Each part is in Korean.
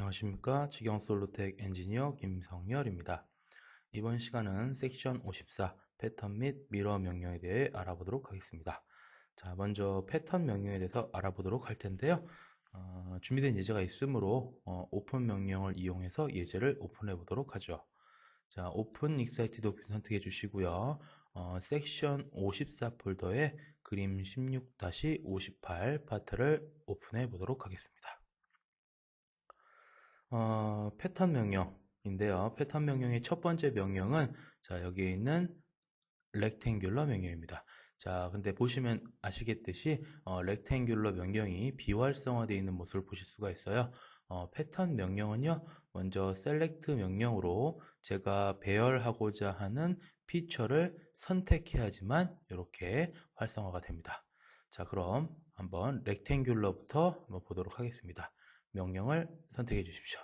안녕하십니까. 직영솔루텍 엔지니어 김성열입니다. 이번 시간은 섹션 54 패턴 및 미러 명령에 대해 알아보도록 하겠습니다. 자, 먼저 패턴 명령에 대해서 알아보도록 할 텐데요. 준비된 예제가 있으므로 오픈 명령을 이용해서 예제를 오픈해 보도록 하죠. 자, 오픈 익사이트 도큐ment 선택해 주시고요. 섹션 54 폴더에 그림 16-58 파트를 오픈해 보도록 하겠습니다. 패턴 명령인데요. 패턴 명령의 첫 번째 명령은 자, 여기에 있는 렉탱귤러 명령입니다. 자, 근데 보시면 아시겠듯이 렉탱귤러 명령이 비활성화되어 있는 모습을 보실 수가 있어요. 패턴 명령은요, 먼저 select 명령으로 제가 배열하고자 하는 피처를 선택해야지만 이렇게 활성화가 됩니다. 자, 그럼 한번 렉탱귤러부터 한번 보도록 하겠습니다. 명령을 선택해 주십시오.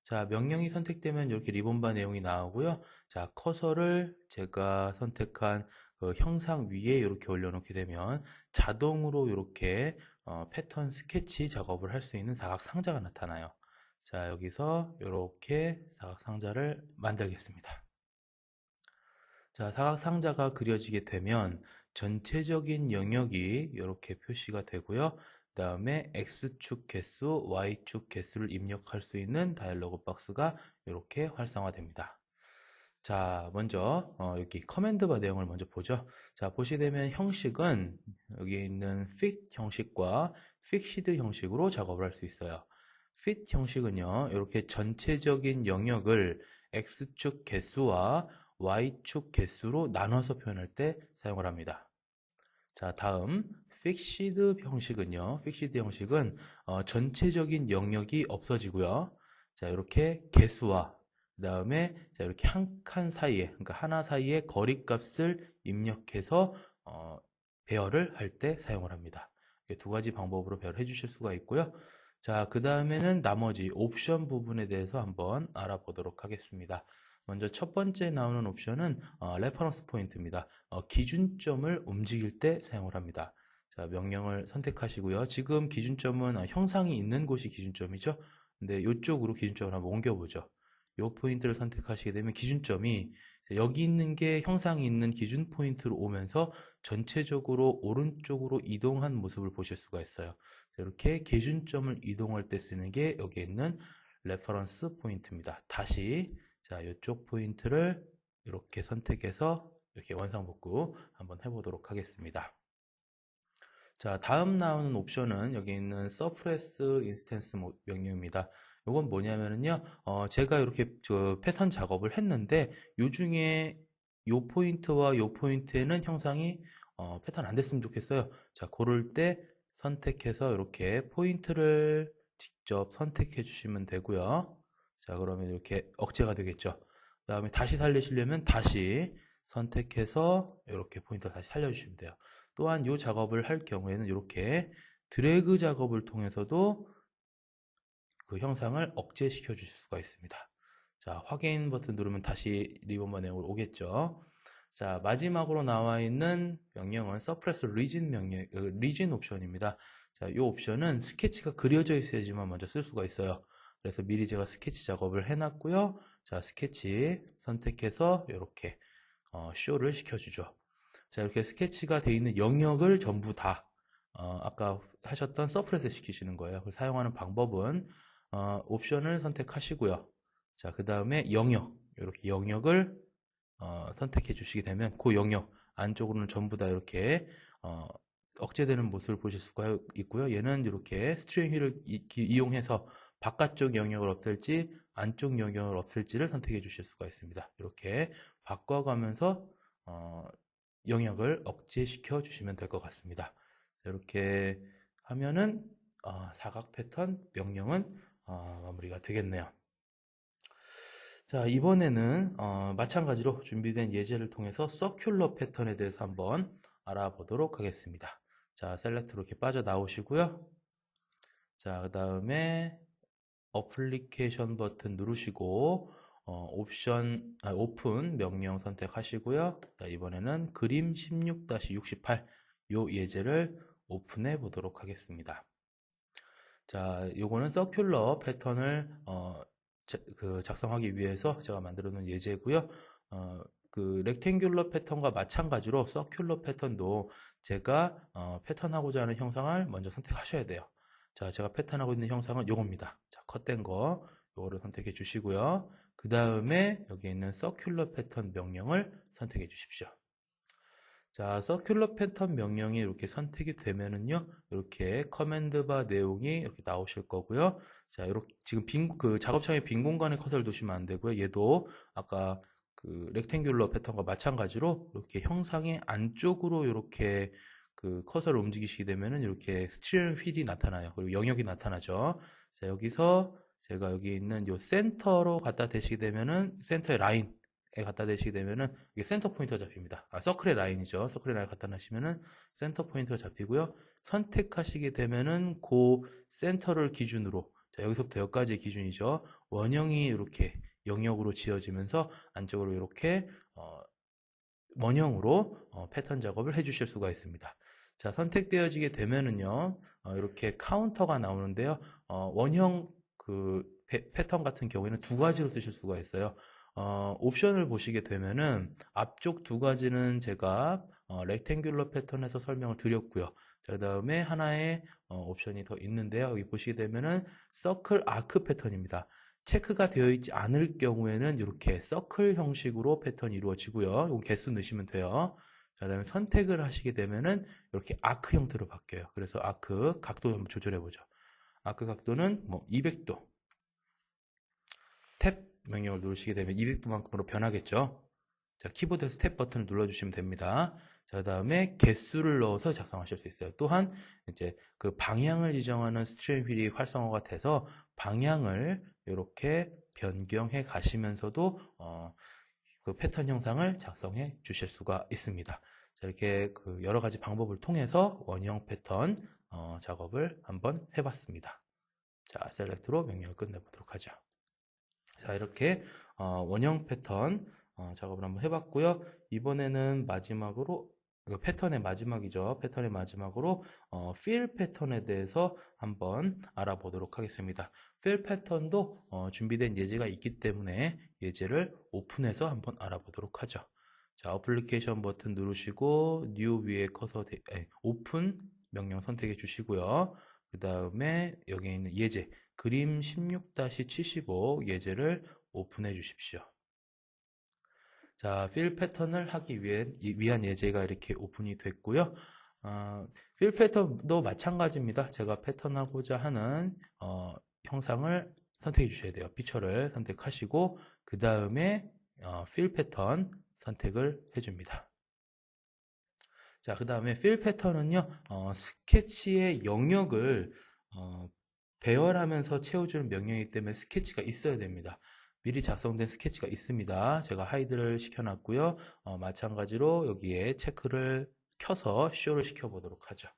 자, 명령이 선택되면 이렇게 리본바 내용이 나오고요. 자, 커서를 제가 선택한 그 형상 위에 이렇게 올려놓게 되면 자동으로 이렇게 패턴 스케치 작업을 할 수 있는 사각 상자가 나타나요. 자, 여기서 이렇게 사각 상자를 만들겠습니다. 자, 사각 상자가 그려지게 되면 전체적인 영역이 이렇게 표시가 되고요. 그 다음에 X축 개수, Y축 개수를 입력할 수 있는 다이얼로그 박스가 이렇게 활성화됩니다. 자, 먼저 여기 커맨드 바 내용을 먼저 보죠. 자, 보시게 되면 형식은 여기 있는 fit 형식과 fixed 형식으로 작업을 할 수 있어요. fit 형식은요, 이렇게 전체적인 영역을 X축 개수와 Y축 개수로 나눠서 표현할 때 사용을 합니다. 자, 다음 fixed 형식은요. fixed 형식은 전체적인 영역이 없어지고요. 자, 이렇게 개수와 그 다음에 자, 이렇게 한 칸 사이에, 그러니까 하나 사이에 거리값을 입력해서 배열을 할 때 사용을 합니다. 이렇게 두 가지 방법으로 배열해 주실 수가 있고요. 자, 그 다음에는 나머지 옵션 부분에 대해서 한번 알아보도록 하겠습니다. 먼저 첫 번째 나오는 옵션은 레퍼런스 포인트입니다. 기준점을 움직일 때 사용을 합니다. 자, 명령을 선택하시고요. 지금 기준점은 형상이 있는 곳이 기준점이죠. 근데 이쪽으로 기준점을 한번 옮겨보죠. 이 포인트를 선택하시게 되면 기준점이 여기 있는 게 형상이 있는 기준 포인트로 오면서 전체적으로 오른쪽으로 이동한 모습을 보실 수가 있어요. 이렇게 기준점을 이동할 때 쓰는 게 여기 있는 레퍼런스 포인트입니다. 다시 자, 이쪽 포인트를 이렇게 선택해서 이렇게 원상복구 한번 해보도록 하겠습니다. 자, 다음 나오는 옵션은 여기 있는 서프레스 인스턴스 명령입니다. 이건 뭐냐면요, 제가 이렇게 패턴 작업을 했는데 요 중에 요 포인트와 요 포인트에는 형상이 패턴 안 됐으면 좋겠어요. 자, 그럴 때 선택해서 이렇게 포인트를 직접 선택해 주시면 되고요. 자, 그러면 이렇게 억제가 되겠죠. 그 다음에 다시 살리시려면 다시 선택해서 이렇게 포인트를 다시 살려주시면 돼요. 또한 이 작업을 할 경우에는 이렇게 드래그 작업을 통해서도 그 형상을 억제시켜 주실 수가 있습니다. 자, 확인 버튼 누르면 다시 리본바 내용으로 오겠죠. 자, 마지막으로 나와 있는 명령은 서프레스 리진 명령, 리진 옵션입니다. 자, 이 옵션은 스케치가 그려져 있어야지만 먼저 쓸 수가 있어요. 그래서 미리 제가 스케치 작업을 해놨고요. 자, 스케치 선택해서 이렇게 쇼를 시켜주죠. 자, 이렇게 스케치가 되어 있는 영역을 전부 다 아까 하셨던 서프레스 시키시는 거예요. 사용하는 방법은 옵션을 선택하시고요. 자, 그 다음에 영역, 이렇게 영역을 선택해 주시게 되면 그 영역 안쪽으로는 전부 다 이렇게 억제되는 모습을 보실 수가 있고요. 얘는 이렇게 스트링 휠을 이용해서 바깥쪽 영역을 없앨지 안쪽 영역을 없앨지를 선택해 주실 수가 있습니다. 이렇게 바꿔가면서 영역을 억제시켜 주시면 될 것 같습니다. 이렇게 하면은 사각 패턴 명령은 마무리가 되겠네요. 자, 이번에는 마찬가지로 준비된 예제를 통해서 서큘러 패턴에 대해서 한번 알아보도록 하겠습니다. 자, 셀렉트로 이렇게 빠져나오시고요. 자, 그 다음에 어플리케이션 버튼 누르시고 오픈 명령 선택하시고요. 자, 이번에는 그림 16-68 요 예제를 오픈해 보도록 하겠습니다. 자, 요거는 서큘러 패턴을 작성하기 위해서 제가 만들어 놓은 예제고요. 그 렉탱귤러 패턴과 마찬가지로 서큘러 패턴도 제가 패턴하고자 하는 형상을 먼저 선택하셔야 돼요. 자, 제가 패턴하고 있는 형상은 요겁니다. 자, 컷된 거 요거를 선택해 주시고요. 그 다음에 여기 있는 서큘러 패턴 명령을 선택해 주십시오. 자, 서큘러 패턴 명령이 이렇게 선택이 되면은요, 이렇게 커맨드 바 내용이 이렇게 나오실 거고요. 자, 이렇게 지금 작업창에 빈 공간에 커서를 두시면 안 되고요. 얘도 아까 그 렉탱귤러 패턴과 마찬가지로 이렇게 형상의 안쪽으로 이렇게 그 커서를 움직이시게 되면은 이렇게 스티어링 휠이 나타나요. 그리고 영역이 나타나죠. 자, 여기서 제가 여기 있는 요 센터로 갖다 대시게 되면은 센터의 라인에 갖다 대시게 되면은 이게 센터 포인터가 잡힙니다. 서클의 라인이죠. 서클의 라인 갖다 놔시면은 센터 포인터가 잡히고요. 선택하시게 되면은 그 센터를 기준으로, 자, 여기서부터 여기까지의 기준이죠. 원형이 이렇게 영역으로 지어지면서 안쪽으로 이렇게 원형으로 패턴 작업을 해 주실 수가 있습니다. 자, 선택되어지게 되면은요, 이렇게 카운터가 나오는데요. 원형 그 패턴 같은 경우에는 두 가지로 쓰실 수가 있어요. 옵션을 보시게 되면은 앞쪽 두 가지는 제가 렉탱귤러 패턴에서 설명을 드렸고요. 자, 그 다음에 하나의 옵션이 더 있는데요. 여기 보시게 되면은 서클 아크 패턴입니다. 체크가 되어 있지 않을 경우에는 이렇게 서클 형식으로 패턴이 이루어지고요. 이거 개수 넣으시면 돼요. 자, 그다음에 선택을 하시게 되면은 이렇게 아크 형태로 바뀌어요. 그래서 아크 각도 한번 조절해 보죠. 아크 각도는 뭐 200도. 탭 명령을 누르시게 되면 200도만큼으로 변하겠죠. 자, 키보드에서 탭 버튼을 눌러주시면 됩니다. 자, 그 다음에 개수를 넣어서 작성하실 수 있어요. 또한 이제 그 방향을 지정하는 스티어링 휠이 활성화가 돼서 방향을 이렇게 변경해 가시면서도 그 패턴 형상을 작성해 주실 수가 있습니다. 자, 이렇게 그 여러 가지 방법을 통해서 원형 패턴 작업을 한번 해봤습니다. 자, 셀렉트로 명령을 끝내보도록 하죠. 자, 이렇게 원형 패턴 작업을 한번 해봤고요. 이번에는 마지막으로 패턴의 마지막이죠. 패턴의 마지막으로 fill 패턴에 대해서 한번 알아보도록 하겠습니다. fill 패턴도 준비된 예제가 있기 때문에 예제를 오픈해서 한번 알아보도록 하죠. 자, 어플리케이션 버튼 누르시고 new 위에 커서 오픈 명령 선택해 주시고요. 그 다음에 여기 있는 예제 그림 16-75 예제를 오픈해 주십시오. 자, fill 패턴을 하기 위한 예제가 이렇게 오픈이 됐고요. fill 패턴도 마찬가지입니다. 제가 패턴하고자 하는 형상을 선택해 주셔야 돼요. 피처를 선택하시고 그 다음에 fill 패턴 선택을 해줍니다. 자, 그 다음에 fill 패턴은요, 스케치의 영역을 배열하면서 채워주는 명령이기 때문에 스케치가 있어야 됩니다. 미리 작성된 스케치가 있습니다. 제가 하이드를 시켜놨고요. 마찬가지로 여기에 체크를 켜서 쇼를 시켜보도록 하죠.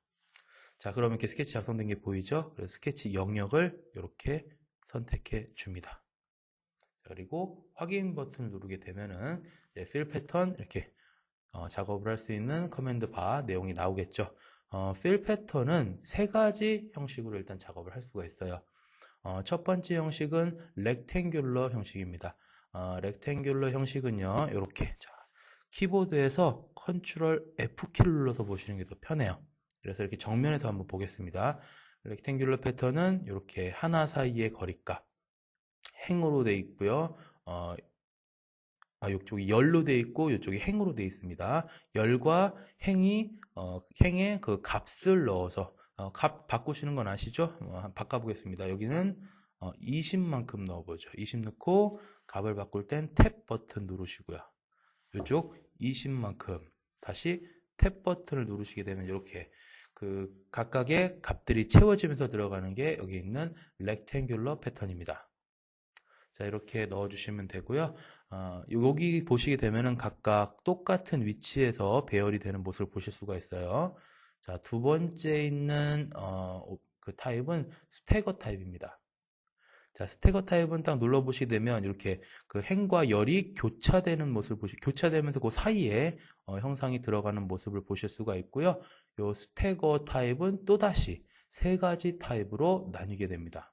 자, 그러면 이렇게 스케치 작성된 게 보이죠? 그래서 스케치 영역을 이렇게 선택해 줍니다. 그리고 확인 버튼을 누르게 되면은 fill 패턴 이렇게 작업을 할 수 있는 커맨드 바 내용이 나오겠죠. fill 패턴은 세 가지 형식으로 일단 작업을 할 수가 있어요. 첫 번째 형식은 렉탱귤러 형식입니다. 렉탱귤러 형식은요, 이렇게 키보드에서 컨트롤 F키를 눌러서 보시는 게 더 편해요. 그래서 이렇게 정면에서 한번 보겠습니다. 렉탱귤러 패턴은 이렇게 하나 사이의 거리값 행으로 되어 있고요. 이쪽이 열로 되어 있고 이쪽이 행으로 되어 있습니다. 열과 행의 그 값을 넣어서 값 바꾸시는 건 아시죠? 바꿔보겠습니다. 여기는 20만큼 넣어보죠. 20 넣고 값을 바꿀 땐 탭 버튼 누르시고요. 이쪽 20만큼 다시 탭 버튼을 누르시게 되면 이렇게 그 각각의 값들이 채워지면서 들어가는 게 여기 있는 렉탱귤러 패턴입니다. 자, 이렇게 넣어주시면 되고요. 여기 보시게 되면은 각각 똑같은 위치에서 배열이 되는 모습을 보실 수가 있어요. 자, 두 번째 있는 그 타입은 스태거 타입입니다. 자, 스태거 타입은 딱 눌러보시게 되면 이렇게 그 행과 열이 교차되는 모습을 교차되면서 그 사이에 형상이 들어가는 모습을 보실 수가 있고요. 요 스태거 타입은 또다시 세 가지 타입으로 나뉘게 됩니다.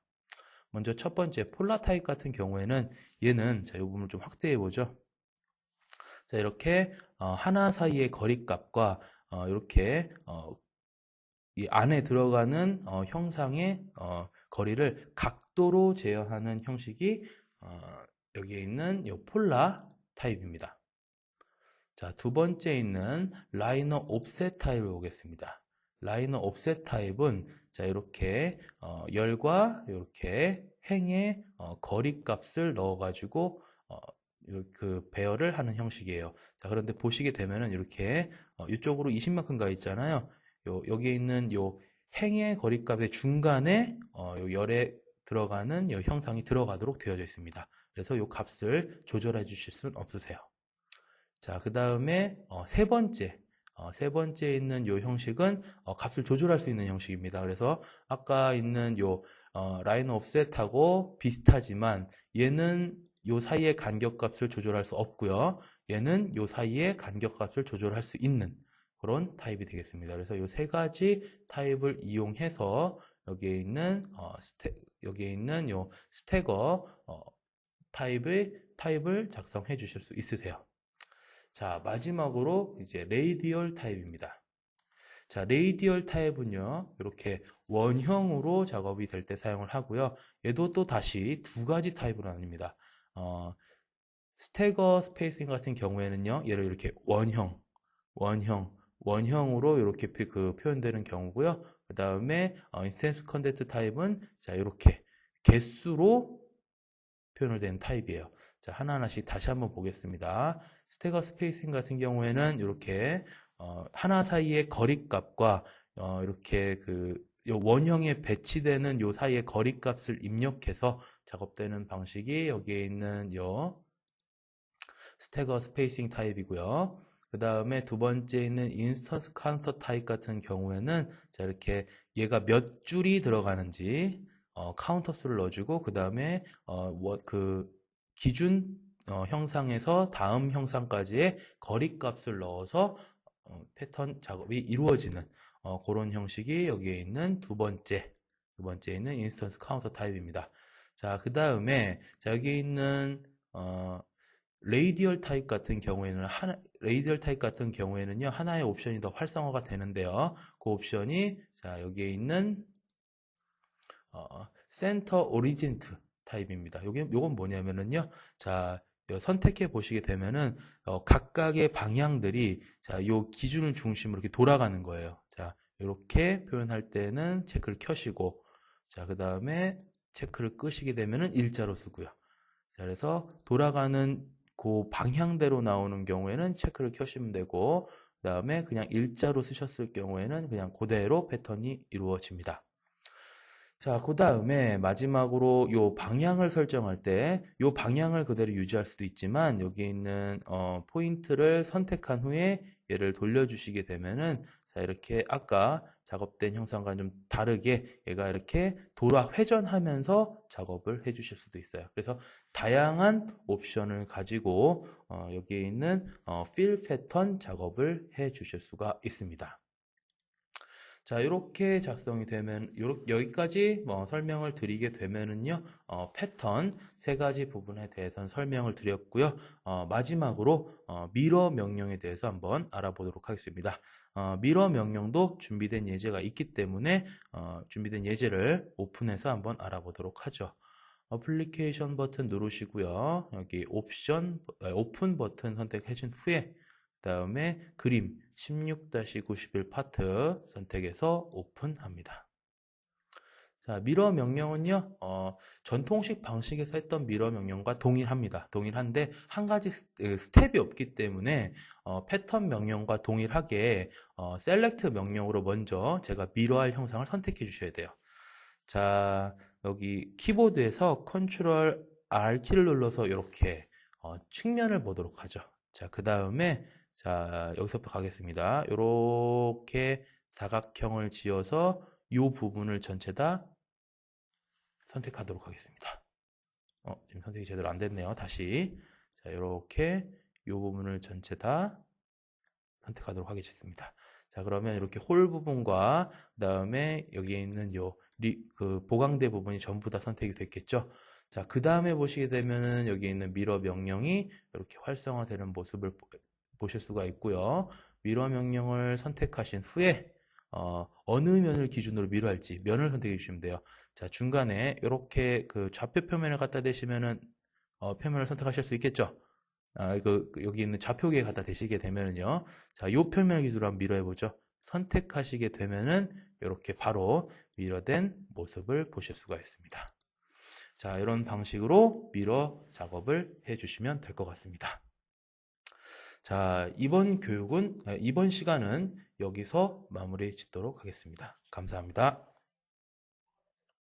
먼저 첫 번째 폴라 타입 같은 경우에는 얘는 자, 이 부분을 좀 확대해 보죠. 자, 이렇게 하나 사이의 거리값과 이렇게 이 안에 들어가는 형상의 거리를 각도로 제어하는 형식이 여기에 있는 이 폴라 타입입니다. 자, 두 번째 있는 라이너 옵셋 타입을 보겠습니다. 라이너 옵셋 타입은 자, 이렇게 열과 이렇게 행의 거리값을 넣어가지고 그 배열을 하는 형식이에요. 자, 그런데 보시게 되면은 이렇게 이쪽으로 20만큼 가 있잖아요. 여기에 있는 요 행의 거리값의 중간에 요 열에 들어가는 요 형상이 들어가도록 되어져 있습니다. 그래서 요 값을 조절해 주실 수는 없으세요. 자, 그 다음에 세 번째 있는 요 형식은 값을 조절할 수 있는 형식입니다. 그래서 아까 있는 요 라인 옵셋하고 비슷하지만 얘는 요 사이의 간격값을 조절할 수 없고요. 얘는 요 사이의 간격값을 조절할 수 있는 그런 타입이 되겠습니다. 그래서 요 세 가지 타입을 이용해서 여기에 있는 요 스태거 타입을 작성해 주실 수 있으세요. 자, 마지막으로 이제 레이디얼 타입입니다. 자, 레이디얼 타입은요, 이렇게 원형으로 작업이 될 때 사용을 하고요. 얘도 또 다시 두 가지 타입으로 나뉩니다. 스태거 스페이싱 같은 경우에는요, 얘를 이렇게 원형으로 이렇게 그 표현되는 경우고요. 그 다음에 인스턴스 컨텐트 타입은 자, 이렇게 개수로 표현을 된 타입이에요. 자, 하나하나씩 다시 한번 보겠습니다. 스태거 스페이싱 같은 경우에는 이렇게 하나 사이의 거리값과 이렇게 그 원형에 배치되는 요 사이의 거리값을 입력해서 작업되는 방식이 여기에 있는 요 스태거 스페이싱 타입이고요. 그 다음에 두 번째 있는 인스턴스 카운터 타입 같은 경우에는 자, 이렇게 얘가 몇 줄이 들어가는지 카운터 수를 넣어주고 그 다음에 그 기준 형상에서 다음 형상까지의 거리값을 넣어서 패턴 작업이 이루어지는 그런 형식이 여기에 있는 두 번째 있는 인스턴스 카운터 타입입니다. 자, 그 다음에 여기 있는 레이디얼 타입 같은 경우에는요 하나의 옵션이 더 활성화가 되는데요. 그 옵션이 자, 여기에 있는 센터 오리진트 타입입니다. 요건 뭐냐면은요, 자, 선택해 보시게 되면은 각각의 방향들이 자, 요 기준을 중심으로 이렇게 돌아가는 거예요. 자, 이렇게 표현할 때는 체크를 켜시고, 자, 그 다음에 체크를 끄시게 되면은 일자로 쓰고요. 자, 그래서 돌아가는 그 방향대로 나오는 경우에는 체크를 켜시면 되고, 그 다음에 그냥 일자로 쓰셨을 경우에는 그냥 그대로 패턴이 이루어집니다. 자, 그 다음에 마지막으로 요 방향을 설정할 때 요 방향을 그대로 유지할 수도 있지만 여기에 있는 포인트를 선택한 후에 얘를 돌려주시게 되면은 자, 이렇게 아까 작업된 형상과 좀 다르게 얘가 이렇게 회전하면서 작업을 해 주실 수도 있어요. 그래서 다양한 옵션을 가지고 여기에 있는 필 패턴 작업을 해 주실 수가 있습니다. 자, 이렇게 작성이 되면 여기까지 설명을 드리게 되면은요 패턴 세 가지 부분에 대해서는 설명을 드렸고요. 마지막으로 미러 명령에 대해서 한번 알아보도록 하겠습니다. 미러 명령도 준비된 예제가 있기 때문에 준비된 예제를 오픈해서 한번 알아보도록 하죠. 어플리케이션 버튼 누르시고요. 여기 오픈 버튼 선택해 준 후에 그 다음에 그림 16-91 파트 선택해서 오픈합니다. 자, 미러 명령은요, 전통식 방식에서 했던 미러 명령과 동일합니다. 동일한데, 한 가지 스텝이 없기 때문에, 패턴 명령과 동일하게, 셀렉트 명령으로 먼저 제가 미러할 형상을 선택해 주셔야 돼요. 자, 여기 키보드에서 컨트롤 R 키를 눌러서 이렇게, 측면을 보도록 하죠. 자, 그 다음에, 자, 여기서부터 가겠습니다. 이렇게 사각형을 지어서 이 부분을 전체 다 선택하도록 하겠습니다. 지금 선택이 제대로 안 됐네요. 다시. 자, 이렇게 이 부분을 전체 다 선택하도록 하겠습니다. 자, 그러면 이렇게 홀 부분과 그다음에 여기에 있는 그 보강대 부분이 전부 다 선택이 됐겠죠. 자, 그 다음에 보시게 되면은 여기 있는 미러 명령이 이렇게 활성화되는 모습을 보실 수가 있고요. 미러 명령을 선택하신 후에 어느 면을 기준으로 미러할지 면을 선택해 주시면 돼요. 자, 중간에 이렇게 그 좌표 표면을 갖다 대시면은 표면을 선택하실 수 있겠죠. 여기 있는 좌표기에 갖다 대시게 되면은요. 자, 요 표면을 기준으로 한번 미러해보죠. 선택하시게 되면은 이렇게 바로 미러된 모습을 보실 수가 있습니다. 자, 이런 방식으로 미러 작업을 해주시면 될 것 같습니다. 자, 이번 시간은 여기서 마무리 짓도록 하겠습니다. 감사합니다.